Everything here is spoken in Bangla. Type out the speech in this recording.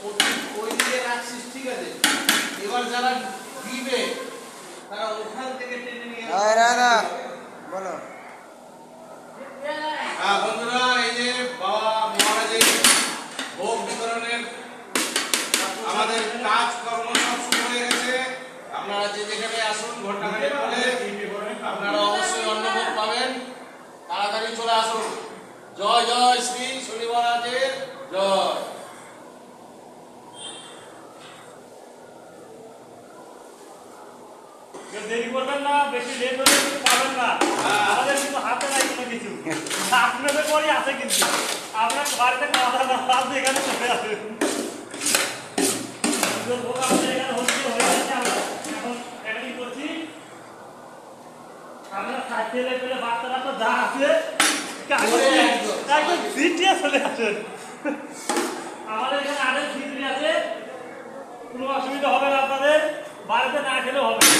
ওই দিকে রাখছিস, ঠিক আছে। এবার যারা দিবে তারা ওখান থেকে টেনে নিয়ে বলো। হ্যাঁ বন্ধুরা, এই যে বাবা মহারাজের ভোগ বিতরণের আমাদের কাজ কর্ম সব শুরু হয়ে গেছে। আপনারা যে যেখানে আসুন ঘন্টাখানেক পরে আপনারা অবশ্যই অন্নভোগ পাবেন। তাড়াতাড়ি চলে আসুন। জয় জয় শ্রী শনি মহারাজের জয়। দেরি করবেন না, বেশি লেট হলে কিন্তু পাবেন না। আমাদের কিন্তু হাতে নাই কোনো কিছু, আপনাদের পরই আছে। কিন্তু আপনার বাড়িতে খাওয়া দাওয়া আপনি এখানে চলে আসবেন। আমাদের এখানে হচ্ছে হয়ে গেছে। আমরা এখন রেডি করছি। আমরা সাইকেলে পেলে বাচ্চারা তো যা আছে একদম সিটিয়ে চলে আসেন। আমাদের এখানে আরেক সিটি আছে, কোনো অসুবিধা হবে না। আপনাদের বাড়িতে না খেলেও হবে।